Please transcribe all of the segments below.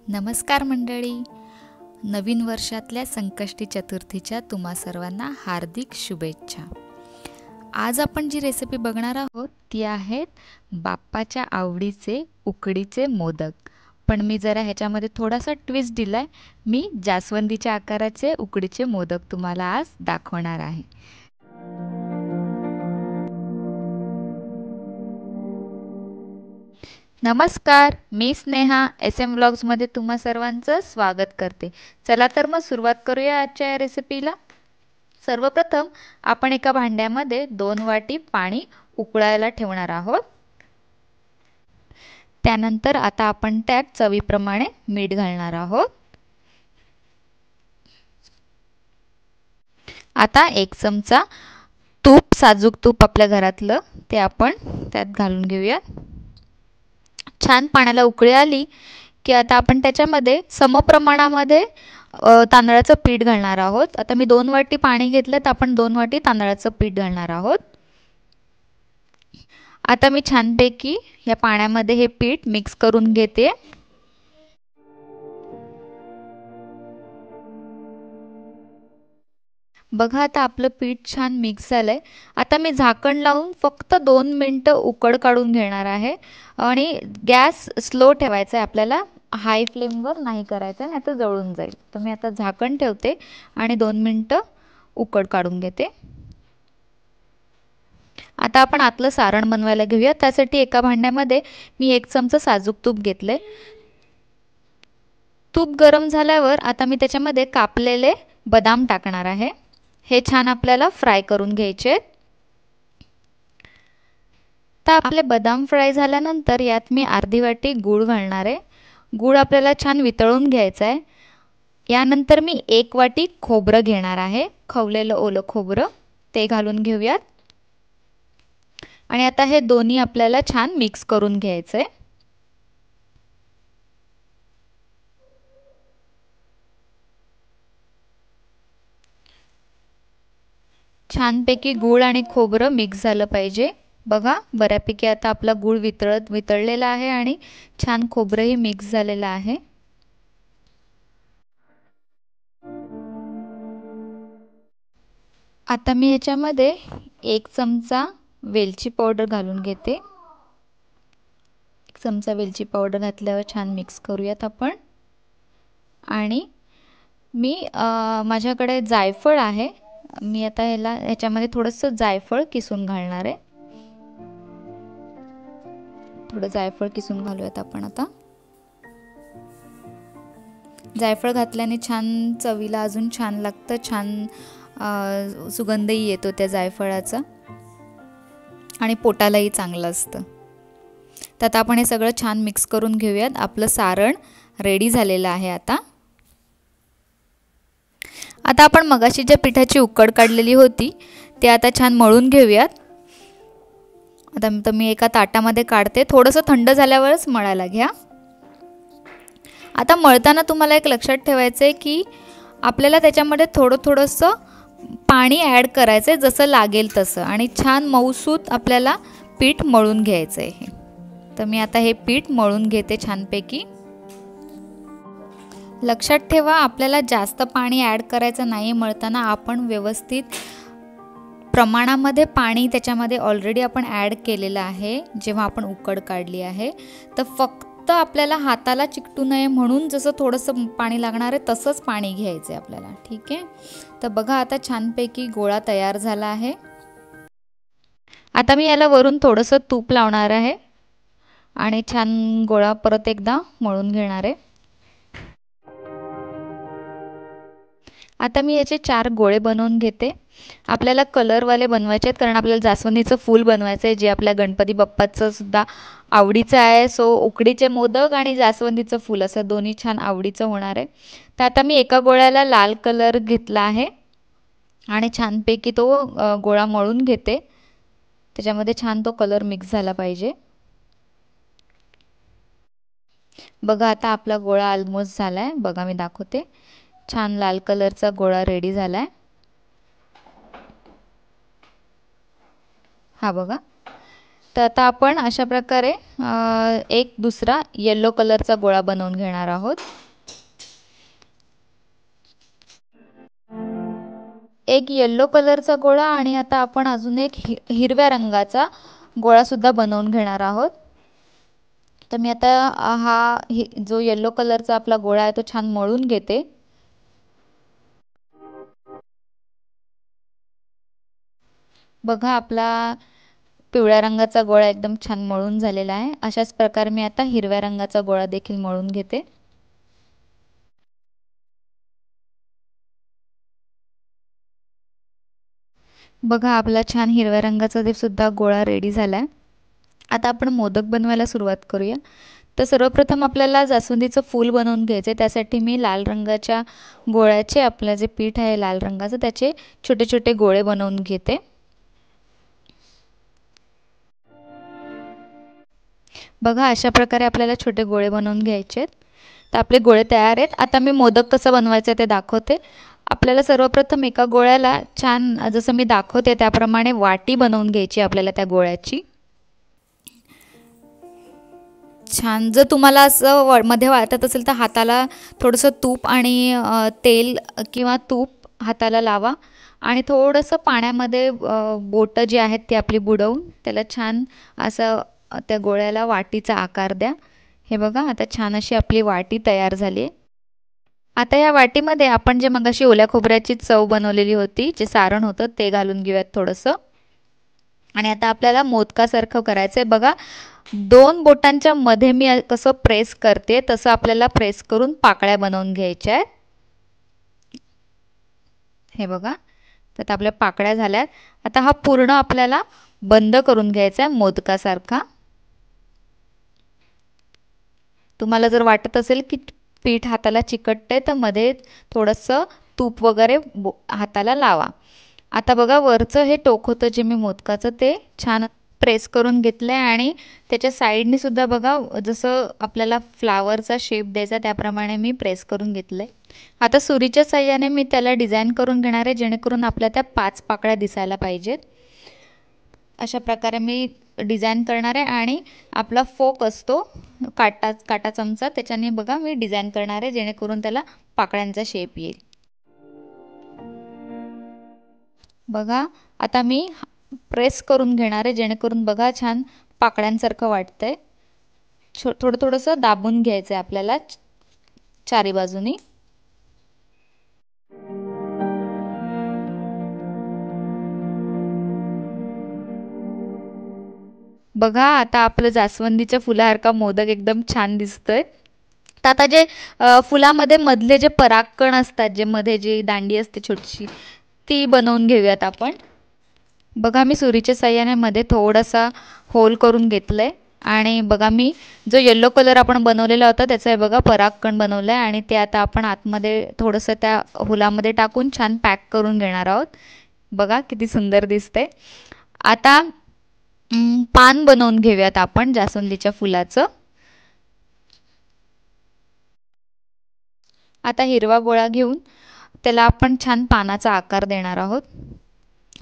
नमस्कार मंडळी. नवीन वर्षातल्या संकष्टी चतुर्थीच्या तुम्हा सर्वांना हार्दिक शुभेच्छा. आज आपण जी रेसिपी बघणार आहोत ती आहेत बाप्पाच्या आवडीचे उकडीचे मोदक. पण मी जरा ह्याच्यामध्ये थोडासा ट्विस्ट दिलाय. मी जास्वंदीच्या आकाराचे उकडीचे मोदक तुम्हाला आज दाखवणार आहे. नमस्कार, मी स्नेहा SM व्लॉग्समध्ये तुम्हा सर्वांचं स्वागत करते. चला तर मग सुरुवात करूया आजच्या या रेसिपीला. सर्वप्रथम आपण एका भांड्यामध्ये 2 वाटी पाणी उकळायला ठेवणार आहोत. त्यानंतर आता आपण त्यात चवीप्रमाणे मीठ घालणार आहोत. आता 1 चमचा तूप, साजूक तूप आपल्या घरातलं, ते आपण त्यात घालून घेऊया. छान पाण्याला उकळी आली की आता आपण त्याच्यामध्ये समप्रमाणामध्ये तांदळाचं पीठ घालणार आहोत. आता मी 2 वाटी पाणी घेतलं तर आपण 2 वाटी तांदळाचं पीठ घालणार आहोत. आता मी छानपैकी या पाण्यामध्ये हे पीठ मिक्स करून घेते. बघा आता आपलं पीठ छान मिक्स झालंय. आता मी झाकण लावून फक्त 2 मिनिटं उकड काढून घेणार आहे आणि गॅस स्लो ठेवायचा आहे आपल्याला, हाय फ्लेमवर नाही करायचं, नाही तर जळून जाईल. तर मी आता झाकण ठेवते आणि 2 मिनिटं उकड काढून घेते. आता आपण आतलं सारण बनवायला घेऊया. त्यासाठी एका भांड्यामध्ये मी 1 चमचा साजूक तूप घेतले. तूप गरम झाल्यावर आता मी त्याच्यामध्ये कापलेले बदाम टाकणार आहे. हे छान आपल्याला फ्राय करून घ्यायचे. तर आपले बदाम फ्राय झाल्यानंतर यात मी अर्धी वाटी गूळ घालणार आहे. गूळ आपल्याला छान वितळून घ्यायचा आहे. यानंतर मी 1 वाटी खोबरं घेणार आहे, खवलेलं ओलं खोबरं, ते घालून घेऊयात. आणि आता हे दोन्ही आपल्याला छान मिक्स करून घ्यायचं आहे. छानपैकी गूळ आणि खोबरं मिक्स झालं पाहिजे. बघा बऱ्यापैकी आता आपला गूळ वितळलेला आहे आणि छान खोबरंही मिक्स झालेलं आहे. आता मी याच्यामध्ये 1 चमचा वेलची पावडर घालून घेते. 1 चमचा वेलची पावडर घातल्यावर छान मिक्स करूयात आपण. आणि मी माझ्याकडे जायफळ आहे, मी आता ह्याच्यामध्ये थोडंसं जायफळ किसून घालणार आहे. थोडं जायफळ किसून घालूयात आपण. आता जायफळ घातल्याने छान चवीला अजून छान लागतं, छान सुगंधही येतो त्या जायफळाचा आणि पोटालाही चांगलं असतं. तर आता आपण हे सगळं छान मिक्स करून घेऊयात. आपलं सारण रेडी झालेलं आहे. आता आपण मगाशी ज्या पिठाची उकड काढलेली होती ते आता छान मळून घेऊयात. आता मी एका ताटामध्ये काढते. थोडंसं थंड झाल्यावरच मळायला घ्या. आता मळताना तुम्हाला एक लक्षात ठेवायचं आहे की आपल्याला त्याच्यामध्ये थोडंसं पाणी ॲड करायचं आहे, जसं लागेल तसं, आणि छान मऊसूत आपल्याला पीठ मळून घ्यायचं आहे. तर मी आता हे पीठ मळून घेते छानपैकी. लक्षात ठेवा आपल्याला जास्त पाणी ॲड करायचं नाही मळताना. आपण व्यवस्थित प्रमाणामध्ये पाणी त्याच्यामध्ये ऑलरेडी आपण ॲड केलेलं आहे जेव्हा आपण उकड काढली आहे. तर फक्त आपल्याला हाताला चिकटू नये म्हणून जसं थोडंसं पाणी लागणार आहे तसंच पाणी घ्यायचं आहे आपल्याला. ठीक आहे. तर बघा आता छानपैकी गोळा तयार झाला आहे. आता मी याला वरून थोडंसं तूप लावणार आहे आणि छान गोळा परत एकदा मळून घेणार आहे. आता मी याचे 4 गोळे बनवून घेते. आपल्याला कलरवाले बनवायचे आहेत कारण आपल्याला जास्वंदीचं फूल बनवायचं आहे, जे आपल्या गणपती बाप्पाचं सुद्धा आवडीचं आहे. सो उकडीचे मोदक आणि जास्वंदीचं फूल असं दोन्ही छान आवडीचं होणार आहे. तर आता मी एका गोळ्याला लाल कलर घेतला आहे आणि छानपैकी तो गोळा मळून घेते. त्याच्यामध्ये छान तो कलर मिक्स झाला पाहिजे. बघा आता आपला गोळा ऑलमोस्ट झाला आहे. बघा मी दाखवते. छान लाल कलरचा गोळा रेडी झाला आहे. हा बघा. तर आता आपण अशा प्रकारे एक दुसरा येलो कलरचा गोळा बनवून घेणार आहोत. एक येलो कलरचा गोळा आणि आता आपण अजून एक हिरव्या रंगाचा गोळा सुद्धा बनवून घेणार आहोत. तर मी आता जो येलो कलरचा आपला गोळा आहे तो छान मळून घेते. बघा आपला पिवळ्या रंगाचा गोळा एकदम छान मळून झालेला आहे. अशाच प्रकारे मी आता हिरव्या रंगाचा गोळा देखील मळून घेते. बघा आपला छान हिरव्या रंगाचा ते सुद्धा गोळा रेडी झाला आहे. आता आपण मोदक बनवायला सुरुवात करूया. तर सर्वप्रथम आपल्याला जास्वंदीचं फूल बनवून घ्यायचं आहे. त्यासाठी मी लाल रंगाच्या गोळ्याचे आपलं जे पीठ आहे लाल रंगाचं त्याचे छोटे छोटे गोळे बनवून घेते. बघा अशा प्रकारे आपल्याला छोटे गोळे बनवून घ्यायचे आहेत. तर आपले गोळे तयार आहेत. आता मी मोदक कसं बनवायचं ते दाखवते. आपल्याला सर्वप्रथम एका गोळ्याला छान जसं मी दाखवते त्याप्रमाणे वाटी बनवून घ्यायची आपल्याला त्या गोळ्याची. छान जर तुम्हाला असं मध्ये वाटत असेल तर हाताला थोडंसं तूप आणि तेल किंवा तूप हाताला लावा आणि थोडंसं पाण्यामध्ये बोटं जी आहेत ती आपली बुडवून त्याला छान असं त्या गोळ्याला वाटीचा आकार द्या. हे बघा आता छान अशी आपली वाटी तयार झाली आहे. आता या वाटीमध्ये आपण जे मगाशी ओल्या खोबऱ्याची चव बनवलेली होती जे सारण होतं ते घालून घेऊयात थोडंसं. आणि आता आपल्याला मोदकासारखं करायचं आहे. बघा 2 बोटांच्या मध्ये मी कसं प्रेस करते तसं आपल्याला प्रेस करून पाकळ्या बनवून घ्यायच्या आहेत. हे बघा तर आपल्या पाकळ्या झाल्यात. आता हा पूर्ण आपल्याला बंद करून घ्यायचा आहे मोदकासारखा. तुम्हाला जर वाटत असेल की पीठ हाताला चिकटतंय तर मध्ये थोडंसं तूप वगैरे हाताला लावा. आता बघा वरचं हे टोक होतं जे मी मोदकाचं ते छान प्रेस करून घेतलं आहे आणि त्याच्या साईडनी सुद्धा बघा जसं आपल्याला फ्लावरचा शेप द्यायचा त्याप्रमाणे मी प्रेस करून घेतलं आहे. आता सुरीच्या साह्याने मी त्याला डिझाईन करून घेणार आहे जेणेकरून आपल्या त्या 5 पाकळ्या दिसायला पाहिजेत. अशा प्रकारे मी डिझाईन करणार आहे आणि आपला फोक असतो काटा चमचा त्याच्याने बघा मी डिझाईन करणार आहे जेणेकरून त्याला पाकळ्यांचा शेप येईल. बघा आता मी प्रेस करून घेणार आहे जेणेकरून बघा छान पाकळ्यांसारखं वाटतंय. थोडं थोडंसं दाबून घ्यायचं आहे आपल्याला चारी बाजूनी. बघा आता आपलं जास्वंदीच्या फुलासारखा मोदक एकदम छान दिसतोय. तर आता जे फुलामध्ये मधले जे परागकण असतात जे मध्ये जी दांडी असते छोटीशी ती बनवून घेऊयात आपण. बघा मी सुरीच्या साह्याने मध्ये थोडासा होल करून घेतलंय आणि बघा मी जो येलो कलर आपण बनवलेला होता त्याचा आहे बघा परागकण बनवलाय आणि ते आता आपण आतमध्ये थोडंसं त्या होलामध्ये टाकून छान पॅक करून घेणार आहोत. बघा किती सुंदर दिसतंय. आता पान बनवून घेऊयात आपण जास्वंदीच्या फुलाचं. आता हिरवा गोळा घेऊन त्याला आपण छान पानाचा आकार देणार आहोत.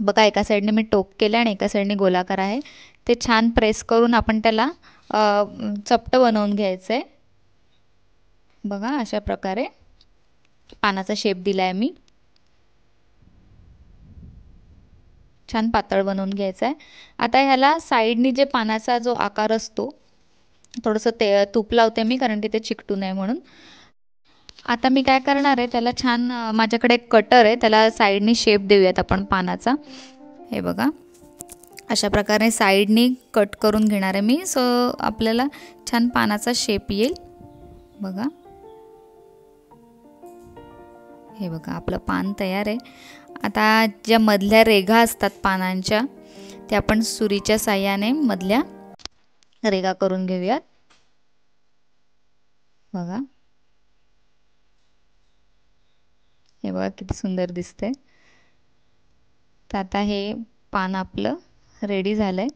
बघा एका साईडने मी टोक केलं आणि एका साईडने गोलाकार आहे. ते छान प्रेस करून आपण त्याला चपटं बनवून घ्यायचं आहे. बघा अशा प्रकारे पानाचा शेप दिला आहे मी. छान पातळ बनवून घ्यायचा आहे. आता ह्याला साईडनी जे पानाचा जो आकार असतो थोडंसं तूप लावते मी कारण की ते चिकटू नये म्हणून. आता मी काय करणार आहे त्याला छान माझ्याकडे एक कटर आहे त्याला साईडनी शेप देऊयात आपण पानाचा. हे बघा अशा प्रकारे साईडनी कट करून घेणार आहे मी. सो आपल्याला छान पानाचा शेप येईल. बघा हे बघा आपलं पान तयार आहे. आता ज्या मधल्या रेघा असतात पानांच्या त्या आपण सुरीच्या साह्याने मधल्या रेघा करून घेऊयात. बघा हे बघा किती सुंदर दिसतंय. तर आता हे पान आपलं रेडी झालंय.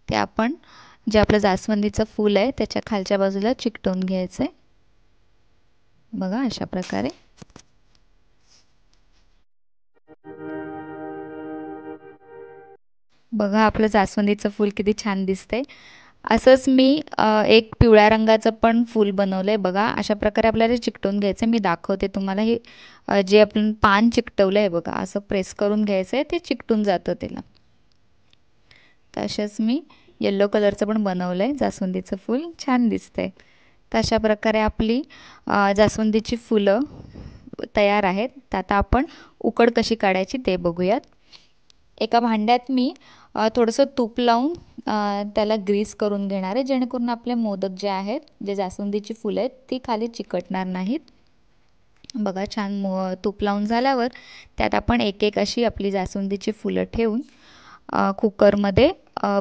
ते आपण जे आपलं जास्वंदीचं फूल आहे त्याच्या खालच्या बाजूला चिकटवून घ्यायचंय. बघा अशा प्रकारे. बघा आपलं जास्वंदीचं फूल किती छान दिसतंय. असंच मी एक पिवळ्या रंगाचं पण फूल बनवलं आहे बघा. अशा प्रकारे आपल्याला चिकटवून घ्यायचं आहे. मी दाखवते तुम्हाला हे जे आपण पान चिकटवलं आहे बघा, असं प्रेस करून घ्यायचं आहे, ते चिकटून जातं त्याला. तसंच मी येलो कलरचं पण बनवलं आहे जास्वंदीचं फूल, छान दिसतंय. तर अशा प्रकारे आपली जास्वंदीची फुलं तयार आहेत. तर आता आपण उकड कशी काढायची ते बघूयात. एका भांड्यात मी थोडंसं तूप लावून त्याला ग्रीस करून घेणार आहे, जेणेकरून आपले मोदक जे आहेत, जे जास्वंदीची फुलं आहेत, ती खाली चिकटणार नाहीत. बघा छान तूप लावून झाल्यावर त्यात आपण एक एक अशी आपली जास्वंदीची फुलं ठेवून कुकरमध्ये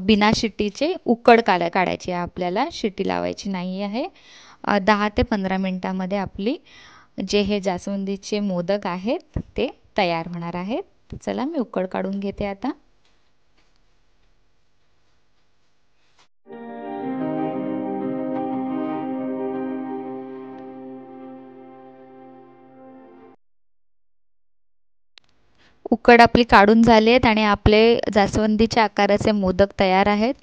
बिना शिट्टीचे उकड काढायची आहे आपल्याला. शिट्टी लावायची नाही आहे. 10 ते 15 मिनटामध्ये आपली जे हे जास्वंदीचे मोदक आहेत ते तयार होणार आहेत. चला मी उकड काढून घेते आता. उकड आपली काढून झाली आहेत आणि आपले जास्वंदीच्या आकाराचे मोदक तयार आहेत.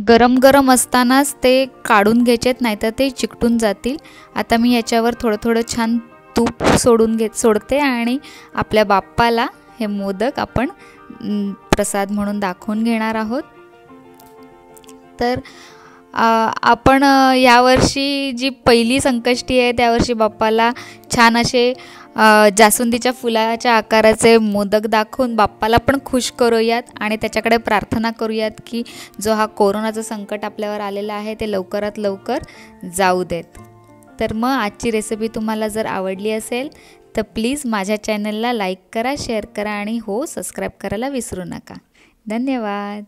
गरम गरम असतानाच ते काढून घ्यायचे आहेत, नाहीतर ते चिकटून जातील. आता मी याच्यावर थोडं थोडं छान तूप सोडते आणि आपल्या बाप्पाला हे मोदक आपण प्रसाद म्हणून दाखवून घेणार आहोत. तर आपण यावर्षी जी पहिली संकष्टी आहे त्यावर्षी बाप्पाला छान असे जास्वंदीच्या फुलाच्या आकाराचे मोदक दाखवून बाप्पाला पण खुश करूयात आणि त्याच्याकडे प्रार्थना करूयात की जो हा कोरोनाचं संकट आपल्यावर आलेलं आहे ते लवकरात लवकर जाऊ देत. तर मग आजची रेसिपी तुम्हाला जर आवडली असेल तर प्लीज माझ्या चॅनलला लाईक करा, शेअर करा आणि हो सबस्क्राईब करायला विसरू नका. धन्यवाद.